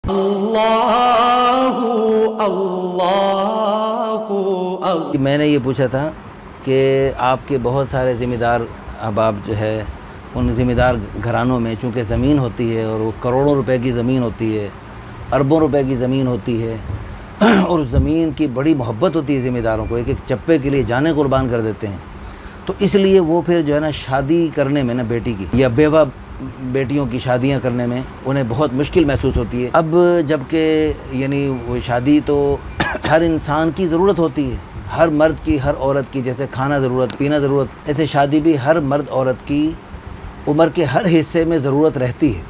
अल्लाहु अल्लाहु अल्लाह। मैंने ये पूछा था कि आपके बहुत सारे ज़िम्मेदार अहबाब जो है उन ज़िम्मेदार घरानों में चूँकि ज़मीन होती है और वो करोड़ों रुपए की ज़मीन होती है, अरबों रुपए की ज़मीन होती है और उस ज़मीन की बड़ी मोहब्बत होती है ज़िम्मेदारों को, एक एक चप्पे के लिए जाने कुर्बान कर देते हैं। तो इसलिए वो फिर जो है ना शादी करने में ना बेटी की या बेवा बेटियों की शादियां करने में उन्हें बहुत मुश्किल महसूस होती है। अब जबकि यानी वो शादी तो हर इंसान की ज़रूरत होती है, हर मर्द की, हर औरत की, जैसे खाना ज़रूरत, पीना ज़रूरत, ऐसे शादी भी हर मर्द औरत की उम्र के हर हिस्से में ज़रूरत रहती है।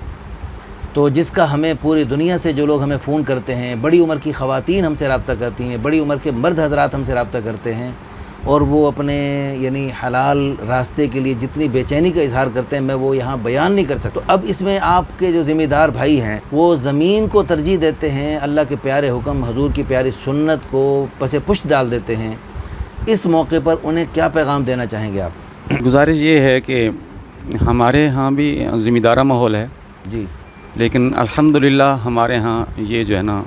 तो जिसका हमें पूरी दुनिया से जो लोग हमें फ़ोन करते हैं, बड़ी उम्र की ख़वातीन हमसे रब्ता करती हैं, बड़ी उम्र के मर्द हज़रात हमसे रब्ता करते हैं और वो अपने यानी हलाल रास्ते के लिए जितनी बेचैनी का इजहार करते हैं मैं वो यहाँ बयान नहीं कर सकता। तो अब इसमें आपके जो ज़िम्मेदार भाई हैं वो ज़मीन को तरजीह देते हैं, अल्लाह के प्यारे हुक्म, हजूर की प्यारी सुन्नत को पसे पुष्ट डाल देते हैं। इस मौके पर उन्हें क्या पैगाम देना चाहेंगे आप? गुजारिश ये है कि हमारे यहाँ भी ज़िम्मेदारा माहौल है जी, लेकिन अल्हम्दुलिल्लाह हमारे यहाँ ये जो है ना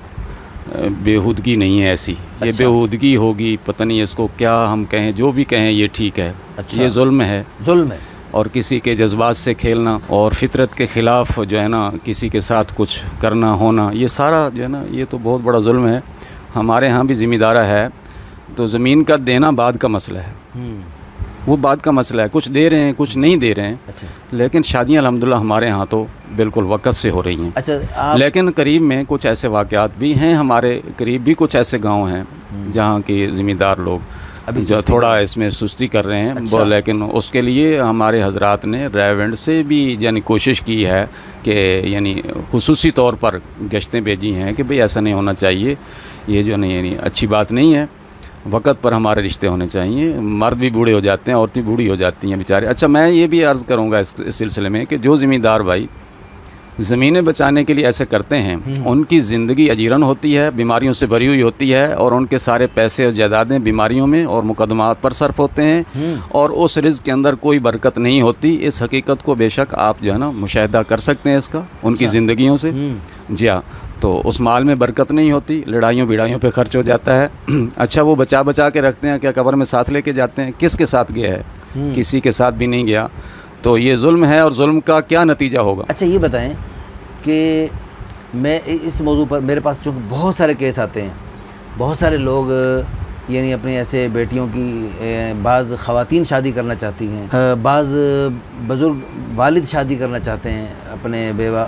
बेहूदगी नहीं है ऐसी। ये अच्छा। बेहूदगी होगी, पता नहीं इसको क्या हम कहें, जो भी कहें ये ठीक है। अच्छा। ये जुल्म है, जुल्म है। और किसी के जज्बात से खेलना और फितरत के ख़िलाफ़ जो है ना किसी के साथ कुछ करना होना, ये सारा जो है ना ये तो बहुत बड़ा जुल्म है। हमारे यहाँ भी ज़िम्मेदारा है, तो ज़मीन का देना बाद का मसला है, वो बाद का मसला है। कुछ दे रहे हैं, कुछ नहीं दे रहे हैं। अच्छा। लेकिन शादियाँ अल्हम्दुलिल्लाह हमारे यहाँ तो बिल्कुल वक़्त से हो रही हैं। अच्छा, लेकिन करीब में कुछ ऐसे वाक़यात भी हैं, हमारे करीब भी कुछ ऐसे गांव हैं जहाँ के ज़िम्मेदार लोग अभी जो थोड़ा इसमें सुस्ती कर रहे हैं। अच्छा। लेकिन उसके लिए हमारे हजरात ने रेवेंट से भी यानी कोशिश की है कि यानी खुसूसी तौर पर गश्तें भेजी हैं कि भाई ऐसा नहीं होना चाहिए, ये जो नहीं यानी अच्छी बात नहीं है। वक़्त पर हमारे रिश्ते होने चाहिए। मर्द भी बूढ़े हो जाते हैं, औरतें बूढ़ी हो जाती हैं बेचारे। अच्छा, मैं ये भी अर्ज़ करूँगा इस सिलसिले में कि जो ज़िम्मेदार भाई ज़मीनें बचाने के लिए ऐसे करते हैं उनकी ज़िंदगी अजीरन होती है, बीमारियों से भरी हुई होती है और उनके सारे पैसे और जायदादें बीमारियों में और मुकदमात पर सर्फ होते हैं और उस रिज़्क़ के अंदर कोई बरकत नहीं होती। इस हकीकत को बेशक आप जो है ना मुशाहिदा कर सकते हैं इसका उनकी ज़िंदगियों से। जी हाँ, तो उस माल में बरकत नहीं होती, लड़ाइयों भिड़ाइयों पे खर्च हो जाता है। अच्छा, वो बचा बचा के रखते हैं, क्या कब्र में साथ लेके जाते हैं? किसके साथ गया है? किसी के साथ भी नहीं गया। तो ये जुल्म है और जुल्म का क्या नतीजा होगा? अच्छा, ये बताएं कि मैं इस मौजू पर मेरे पास चूँकि बहुत सारे केस आते हैं, बहुत सारे लोग यानी अपनी ऐसे बेटियों की बाज़ ख़वातीन शादी करना चाहती हैं, बाज़ बुज़ुर्ग वालिद शादी करना चाहते हैं अपने बेवा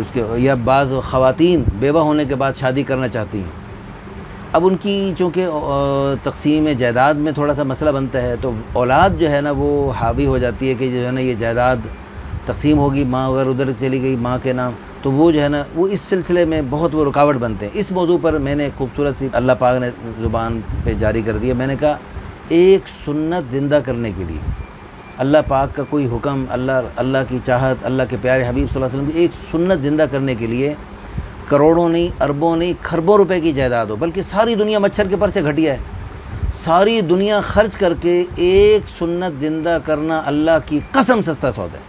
उसके, या बाज़ ख़वातीन बेवा होने के बाद शादी करना चाहती हैं। अब उनकी चूँकि तक़सीम जायदाद में थोड़ा सा मसला बनता है तो औलाद जो है ना वो हावी हो जाती है कि जो है ना ये जायदाद तक़सीम होगी, माँ अगर उधर चली गई माँ के नाम, तो वो जो है ना वो इस सिलसिले में बहुत वो रुकावट बनते हैं। इस मौजू पर मैंने खूबसूरत सी अल्लाह पाक ने ज़ुबान पे जारी कर दिया। मैंने कहा एक सुन्नत ज़िंदा करने के लिए अल्लाह पाक का कोई हुक्म, अल्लाह की चाहत, अल्लाह के प्यारे हबीब सल्लल्लाहु अलैहि वसल्लम की एक सुन्नत ज़िंदा करने के लिए करोड़ों नहीं, अरबों नहीं, खरबों रुपए की जायदाद हो, बल्कि सारी दुनिया मच्छर के पर से घटिया है, सारी दुनिया खर्च करके एक सुन्नत ज़िंदा करना अल्लाह की कसम सस्ता सौदा है।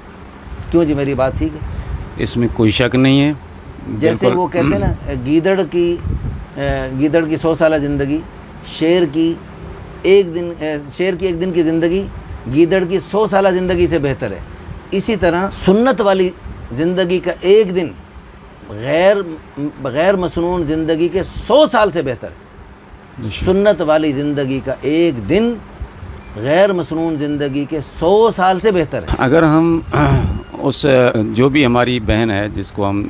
क्यों जी, मेरी बात ठीक है? इसमें कोई शक नहीं है। जैसे वो कहते हैं ना गीदड़ की 100 साल ज़िंदगी, शेर की एक दिन की ज़िंदगी गीदड़ की 100 साल ज़िंदगी से बेहतर है। इसी तरह सुन्नत वाली ज़िंदगी का एक दिन गैर मसनून ज़िंदगी के 100 साल से बेहतर है। सुन्नत वाली ज़िंदगी का एक दिन गैर मसनून ज़िंदगी के 100 साल से बेहतर है। अगर हम उस जो भी हमारी बहन है जिसको हम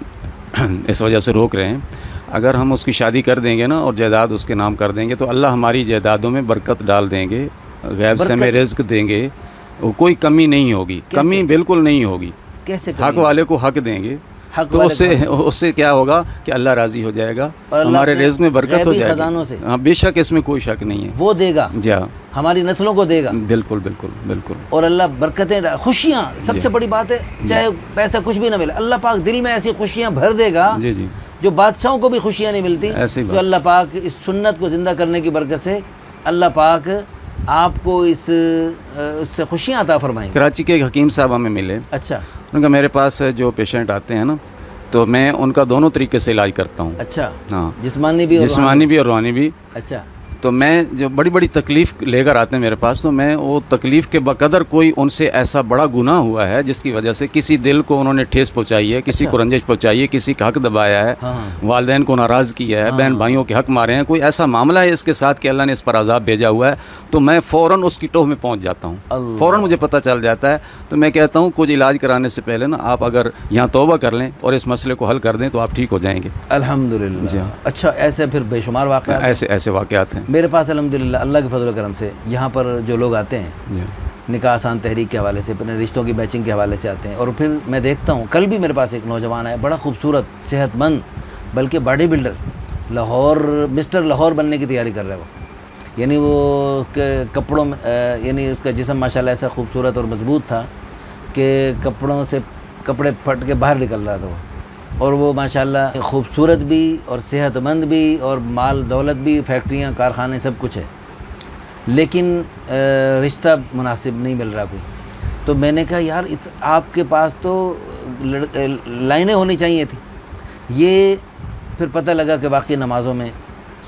इस वजह से रोक रहे हैं, अगर हम उसकी शादी कर देंगे ना और जायदाद उसके नाम कर देंगे तो अल्लाह हमारी जायदादों में बरकत डाल देंगे, गैब से हमें रिज़्क़ देंगे, कोई कमी नहीं होगी। कमी बिल्कुल नहीं होगी। कैसे? हक वाले को हक देंगे तो उससे क्या होगा कि अल्लाह राज़ी हो जाएगा, हमारे रिज़्क़ में बरकत हो जाएगी। हाँ, बेशक इसमें कोई शक नहीं है। वो देगा, जी हाँ, हमारी नस्लों को देगा। बिल्कुल बिल्कुल बिल्कुल। और अल्लाह बरकतें, खुशियाँ, सबसे बड़ी बात है, चाहे पैसा कुछ भी ना मिले, अल्लाह पाक दिल में ऐसी खुशियाँ भर देगा जी जी, जो बादशाहों को भी खुशियाँ नहीं मिलती। तो अल्लाह पाक इस सुन्नत को ज़िंदा करने की बरकत से अल्लाह पाक आपको उससे खुशियाँ अता फरमाएंगे। कराची के एक हकीम साहब हमें मिले। अच्छा। उनका मेरे पास जो पेशेंट आते हैं ना, तो मैं उनका दोनों तरीके से इलाज करता हूँ। अच्छा, हाँ, जिस्मानी भी और जिस्मानी भी और रूहानी भी। अच्छा, तो मैं जो बड़ी बड़ी तकलीफ़ लेकर आते हैं मेरे पास, तो मैं वो तकलीफ़ के बकदर कोई उनसे ऐसा बड़ा गुनाह हुआ है जिसकी वजह से किसी दिल को उन्होंने ठेस पहुंचाई है, किसी को रंजिश पहुंचाई है, किसी का हक दबाया है, हाँ, वालिदैन को नाराज़ किया है, बहन भाइयों के हक मारे हैं, कोई ऐसा मामला है इसके साथ कि अल्लाह ने इस पर अजाब भेजा हुआ है, तो मैं फ़ौरन उसकी टोह में पहुँच जाता हूँ। अल्लाह। फ़ौरन मुझे पता चल जाता है। तो मैं कहता हूँ कुछ इलाज कराने से पहले ना आप अगर यहाँ तौबा कर लें और इस मसले को हल कर दें तो आप ठीक हो जाएंगे। अल्हम्दुलिल्लाह। जी हाँ। अच्छा, ऐसे फिर बेशुमार वाक़यात ऐसे ऐसे वाक़यात हैं मेरे पास अल्हम्दुलिल्लाह, अल्लाह के फजल करम से। यहाँ पर जो लोग आते हैं जी। निकाह आसान तहरीक के हवाले से, अपने रिश्तों की मैचिंग के हवाले से आते हैं, और फिर मैं देखता हूँ, कल भी मेरे पास एक नौजवान है, बड़ा खूबसूरत, सेहतमंद, बल्कि body builder, Lahore, mister Lahore बनने की तैयारी कर रहा है वो। यानी वो कपड़ों में यानी उसका जिस्म माशाल्लाह ऐसा खूबसूरत और मजबूत था कि कपड़ों से कपड़े फट के बाहर निकल रहा था वो। और वो माशाल्लाह खूबसूरत भी और सेहतमंद भी और माल दौलत भी, फैक्ट्रियाँ, कारखाने, सब कुछ है, लेकिन रिश्ता मुनासिब नहीं मिल रहा कोई। तो मैंने कहा यार आपके पास तो लाइनें होनी चाहिए थी। ये फिर पता लगा कि वाकई नमाज़ों में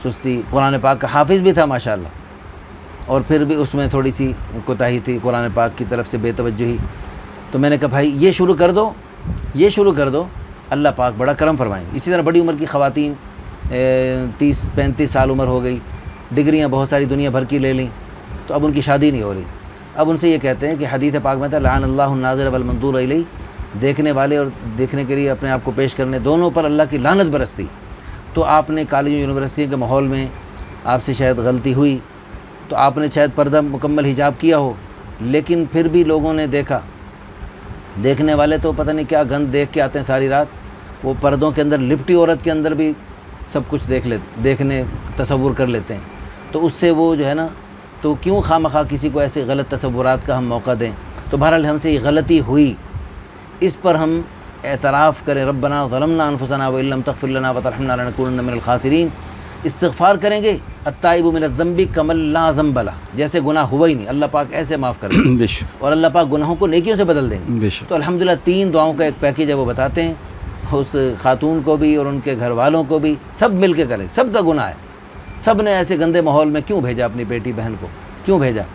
सुस्ती, कुरान पाक का हाफिज़ भी था माशाल्लाह, और फिर भी उसमें थोड़ी सी कोताही थी, कुरान पाक की तरफ से बेतवज्जुही। तो मैंने कहा भाई ये शुरू कर दो, ये शुरू कर दो, अल्लाह पाक बड़ा करम फरमाएंगे। इसी तरह बड़ी उम्र की ख़वातीन, 30-35 साल उम्र हो गई, डिग्रियां बहुत सारी दुनिया भर की ले लीं, तो अब उनकी शादी नहीं हो रही। अब उनसे ये कहते हैं कि हदीस पाक में था लानल्लाहु नाज़िर वल मंदूर इलैहि, देखने वाले और देखने के लिए अपने आप को पेश करने, दोनों पर अल्लाह की लानत बरसती। तो आपने कॉलेज यूनिवर्सिटी के माहौल में आपसे शायद गलती हुई, तो आपने शायद पर्दा मुकम्मल हिजाब किया हो, लेकिन फिर भी लोगों ने देखा, देखने वाले तो पता नहीं क्या गंद देख के आते हैं सारी रात, वो पर्दों के अंदर लिपटी औरत के अंदर भी सब कुछ देखने तसव्वुर कर लेते हैं। तो उससे वो जो है ना, तो क्यों खामखा किसी को ऐसे गलत तसव्वुरात का हम मौका दें। तो बहरहाल हमसे ये गलती हुई, इस पर हम एतराफ़ करें, रब्बना ज़लमना अनफुसना व इल्लम तग़फ़िर लना व तरहमना लनकूनन्ना मिनल ख़ासिरीन। इस्तिग़फ़ार करेंगे, अत्ताइबु मिनज़्ज़ंबि कमन ला ज़ंब लह, जैसे गुनाह हुआ ही नहीं, अल्लाह पाक ऐसे माफ़ कर देंगे और अल्लाह पाक गुनाहों को नेकियों से बदल देंगे। तो अल्हम्दुलिल्लाह 3 दुआओं का एक पैकेज है, वो बताते हैं। उस खातून को भी और उनके घर वालों को भी, सब मिल के करें, सब का गुनाह है। सब ने ऐसे गंदे माहौल में क्यों भेजा अपनी बेटी बहन को, क्यों भेजा?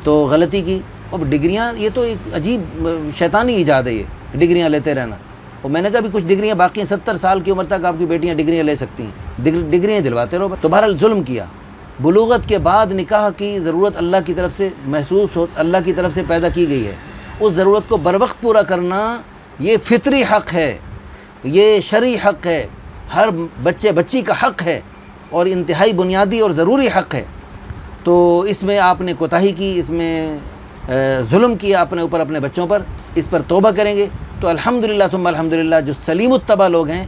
तो गलती की। अब डिग्रियां, ये तो एक अजीब शैतानी इजाद है ये, डिग्रियां लेते रहना। और मैंने कहा भी कुछ डिग्रियां बाकी हैं, 70 साल की उम्र तक आपकी बेटियां डिग्रियां ले सकती हैं, डिग्रियां दिलवाते रहो। तो बहरहाल जुल्म किया। बुलूगत के बाद निकाह की ज़रूरत अल्लाह की तरफ से महसूस हो, अल्लाह की तरफ से पैदा की गई है। उस ज़रूरत को बर वक्त पूरा करना ये फितरी हक़ है, ये शरई हक़ है, हर बच्चे बच्ची का हक़ है और इंतहाई बुनियादी और ज़रूरी हक़ है। तो इसमें आपने कोताही की, इसमें जुल्म किया अपने ऊपर, अपने बच्चों पर, इस पर तौबा करेंगे तो अल्हम्दुलिल्लाह सुम्मा अल्हम्दुलिल्लाह जो सलीमुत्तबा लोग हैं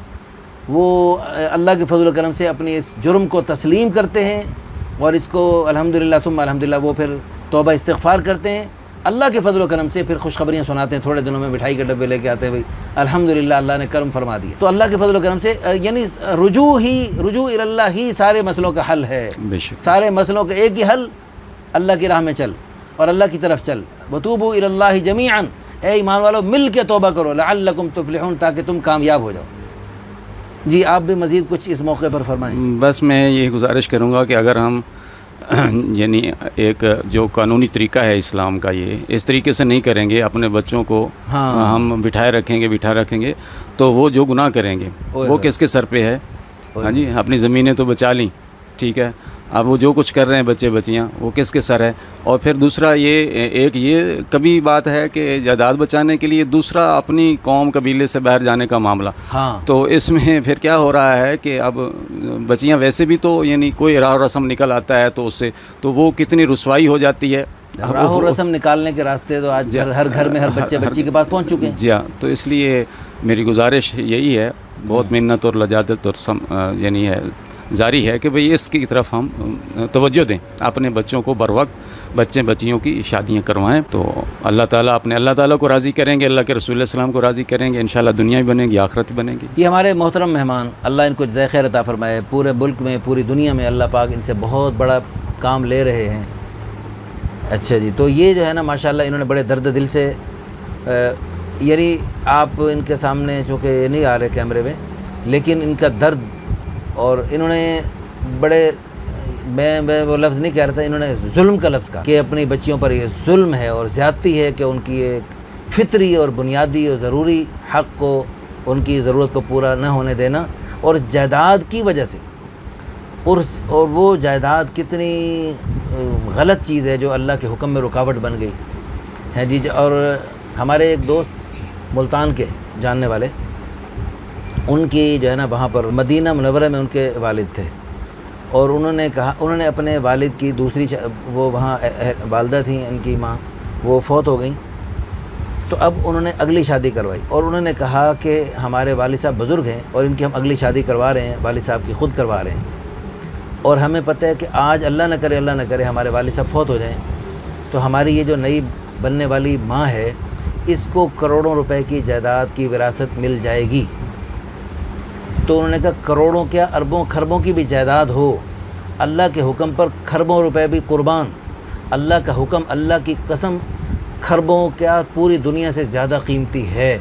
वो अल्लाह के फजल करम से अपने इस जुर्म को तस्लीम करते हैं और इसको अल्हम्दुलिल्लाह सुम्मा अल्हम्दुलिल्लाह वो फिर तौबा इस्तिग़फ़ार करते हैं। अल्लाह के फजल करम से फिर खुशखबरियाँ सुनाते हैं, थोड़े दिनों में मिठाई के डब्बे लेके आते हैं, भाई अल्हम्दुलिल्लाह अल्लाह ने करम फरमा दिया। तो अल्लाह के फजल करम से यानी रुजू इल्लाह ही सारे मसलों का हल है। सारे मसलों का एक ही हल, अल्लाह की राह में चल और अल्लाह की तरफ चल। वतूबू इलल्लाहि जमीअन, ए ईमान वालों मिल के तौबा करो, लअल्लकुम तुफ्लिहून, ताकि तुम कामयाब हो जाओ। जी आप भी मज़ीद कुछ इस मौके पर फरमाएं। बस मैं ये गुजारिश करूँगा कि अगर हम यानी एक जो कानूनी तरीका है इस्लाम का, ये इस तरीके से नहीं करेंगे, अपने बच्चों को हम बिठाए रखेंगे तो वो जो गुनाह करेंगे वो किसके सर पे है? हाँ जी, अपनी ज़मीनें तो बचा लीं, ठीक है, अब वो जो कुछ कर रहे हैं बच्चे बच्चियाँ वो किसके सर है? और फिर दूसरा ये कभी बात है कि जायदाद बचाने के लिए, दूसरा अपनी कौम कबीले से बाहर जाने का मामला। हाँ। तो इसमें फिर क्या हो रहा है कि अब बच्चियाँ वैसे भी तो यानी कोई राह रस्म निकल आता है तो उससे तो वो कितनी रुसवाई हो जाती है। राह रस्म निकालने के रास्ते तो आज हर घर में हर बच्चे बच्ची के पास पहुँच चुके हैं। जी हाँ, तो इसलिए मेरी गुजारिश यही है, बहुत मिन्नत और लजादत और यानी है जारी है कि भाई इसकी तरफ हम तवज्जो दें, अपने बच्चों को बर वक्त बच्चे बच्चियों की शादियां करवाएं, तो अल्लाह ताला को राज़ी करेंगे, अल्लाह के रसूल सल्लल्लाहु अलैहि वसल्लम को राज़ी करेंगे, इंशाल्लाह दुनिया भी बनेगी, आखिरत भी बनेगी। ये हमारे मोहतरम मेहमान, अल्लाह इनको जज़ाए खैर अता फरमाए। पूरे मुल्क में, पूरी दुनिया में अल्लाह पाक इनसे बहुत बड़ा काम ले रहे हैं। अच्छा जी, तो ये जो है ना माशाल्लाह इन्होंने बड़े दर्द दिल से यानी आप इनके सामने चूँकि ये नहीं आ रहे कैमरे में, लेकिन इनका दर्द, और इन्होंने बड़े, मैं वो लफ्ज़ नहीं कह रहा था, इन्होंने जुल्म का लफ्ज़ कहा कि अपनी बच्चियों पर ये जुल्म है और ज़्यादती है कि उनकी एक फितरी और बुनियादी और ज़रूरी हक़ को, उनकी ज़रूरत को पूरा न होने देना, और इस जायदाद की वजह से, और वो जायदाद कितनी गलत चीज़ है जो अल्लाह के हुक्म में रुकावट बन गई है जी। और हमारे एक दोस्त मुल्तान के जानने वाले, उनकी जो है ना वहाँ पर मदीना मुनव्वरा में उनके वालिद थे, और उन्होंने कहा, उन्होंने अपने वालिद की दूसरी, वो वहाँ वालदा थी उनकी माँ, वो फ़ौत हो गई, तो अब उन्होंने अगली शादी करवाई, और उन्होंने कहा कि हमारे वालिद साहब बुज़ुर्ग हैं और इनकी हम अगली शादी करवा रहे हैं, वालिद साहब की ख़ुद करवा रहे हैं, और हमें पता है कि आज अल्लाह न करे हमारे वालिद साहब फ़ौत हो जाएं, तो हमारी ये जो नई बनने वाली माँ है, इसको करोड़ों रुपए की जायदाद की विरासत मिल जाएगी। तो उन्होंने कहा करोड़ों क्या, अरबों खरबों की भी जायदाद हो, अल्लाह के हुक्म पर खरबों रुपए भी कुर्बान, अल्लाह का हुक्म, अल्लाह की कसम, खरबों क्या पूरी दुनिया से ज़्यादा कीमती है।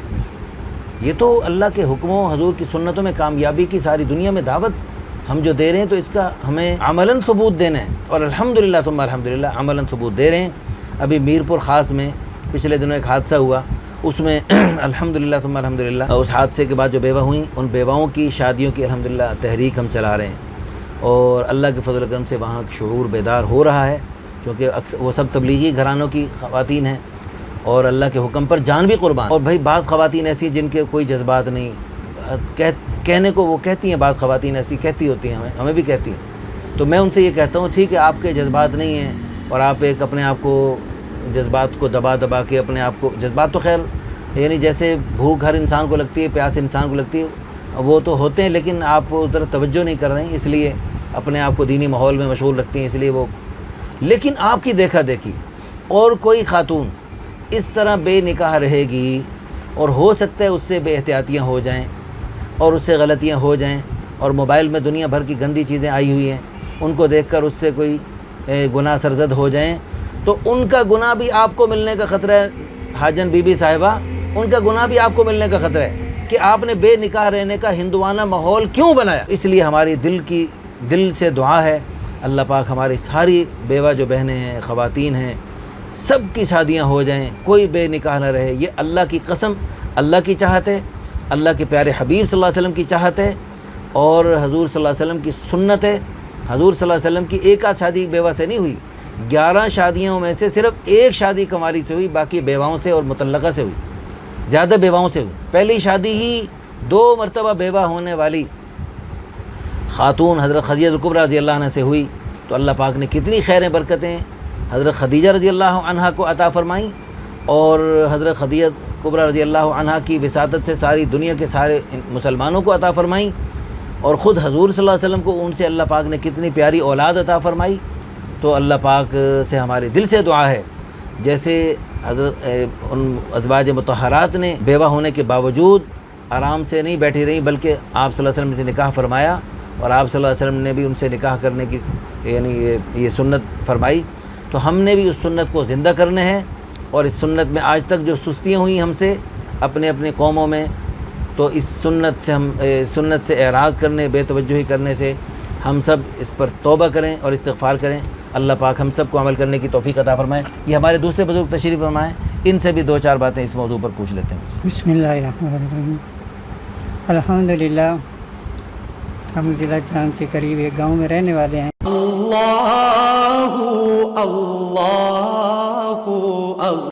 ये तो अल्लाह के हुक्मों, हजूर की सुन्नतों में कामयाबी की सारी दुनिया में दावत हम जो दे रहे हैं, तो इसका हमें अमलन सबूत देना है, और अल्हम्दुलिल्लाह तुम अल्हम्दुलिल्लाह अमलन सबूत दे रहे हैं। अभी मीरपुर ख़ास में पिछले दिनों एक हादसा हुआ, उसमें अल्हम्दुलिल्लाह तुम अल्हम्दुलिल्लाह उस हादसे के बाद जो बेवा हुई, उन बेवाओं की शादियों की अल्हम्दुलिल्लाह तहरीक हम चला रहे हैं, और अल्लाह के फजल करम से वहाँ शऊर बेदार हो रहा है, क्योंकि वो सब तबलीगी घरानों की ख़वातीन हैं और अल्लाह के हुक्म पर जान भी कुर्बान। और भाई बाज़ ख़वातीन ऐसी जिनके कोई जज्बात नहीं, कहने को वो कहती हैं, बाज़ ख़वातीन ऐसी कहती होती हैं, हमें भी कहती हैं, तो मैं उनसे ये कहता हूँ ठीक है, आपके जज्बात नहीं हैं और आप एक अपने आप को जज्बात को दबा के अपने आप को, जज्बात तो खैर यानी जैसे भूख हर इंसान को लगती है, प्यास इंसान को लगती है, वो तो होते हैं, लेकिन आप उस तरह तवज्जो नहीं कर रहे हैं, इसलिए अपने आप को दीनी माहौल में मशगूल रखती हैं, इसलिए वो। लेकिन आपकी देखा देखी और कोई खातून इस तरह बेनिकाह रहेगी, और हो सकता है उससे बेहतियातियाँ हो जाएं और उससे गलतियाँ हो जाएं, और मोबाइल में दुनिया भर की गंदी चीज़ें आई हुई हैं, उनको देखकर उससे कोई गुनाह सरजद हो जाएं, तो उनका गुनाह भी आपको मिलने का ख़तरा है। हाजन बीबी साहिबा, उनका गुनाह भी आपको मिलने का ख़तरा है कि आपने बेनिकाह रहने का हिंदुआना माहौल क्यों बनाया। इसलिए हमारी दिल से दुआ है, अल्लाह पाक हमारी सारी बेवा जो बहनें हैं, ख़वातीन हैं, सब की शादियाँ हो जाएं, कोई बेनिकाह न रहे। ये अल्लाह की कसम, अल्लाह की चाहत है, अल्लाह के प्यारे हबीब सल्लल्लाहु अलैहि वसल्लम की चाहत है, और हजूर सल्लल्लाहु अलैहि वसल्लम की सुन्नत है। हजूर सल्लल्लाहु अलैहि वसल्लम की एक आध शादी बेवा से नहीं हुई, 11 शादियों में से सिर्फ एक शादी कंवारी से हुई, बाकी बेवाओं से और मुतल्लका से हुई, ज़्यादा बेवाओं से हुई। पहली शादी ही 2 मरतबा बेवा होने वाली ख़ातून हज़रत खदीजा कुबरा रज़ी अल्लाह अन्हा से हुई, तो अल्लाह पाक ने कितनी खैरें बरकतें हज़रत खदीजा रज़ी अल्लाह अन्हा को अता फ़रमाई, और हज़रत खदीजा कुबरा रज़ी अल्लाह अन्हा की विसादत से सारी दुनिया के सारे मुसलमानों को अता फ़रमाई, और ख़ुद हजूर सल्लल्लाहु अलैहि वसल्लम को उनसे अल्लाह पाक ने कितनी प्यारी औलाद अता फ़रमाई। तो अल्लाह पाक से हमारे दिल से दुआ है, जैसे हज़रत उन अज़वाज मुतहरात ने बेवा होने के बावजूद आराम से नहीं बैठी रही, बल्कि आप सल्लल्लाहु अलैहि वसल्लम से निकाह फरमाया, और आप सल्लल्लाहु अलैहि वसल्लम ने भी उनसे निकाह करने की यानी ये सुन्नत फरमाई। तो हमने भी उस सुन्नत को ज़िंदा करने हैं, और इस सुन्नत में आज तक जो सुस्तियाँ हुई हमसे अपने अपने कौमों में, तो इस सुन्नत से एराज़ करने, बेतवज्जुही करने से हम सब इस पर तौबा करें और इस्तिग़फ़ार करें। अल्लाह पाक हम सब को अमल करने की तौफ़ीक़ अता फ़रमाए। ये हमारे दूसरे बुज़ुर्ग तशरीफ़ फ़रमाएँ, इनसे भी 2-4 बातें इस मौजू पर पूछ लेते हैं। बिस्मिल्लाहिर्रहमानिर्रहीम। अल्हम्दुलिल्लाह, हम ज़िला चांग के करीब एक गाँव में रहने वाले हैं। अल्लाहु अल्लाहु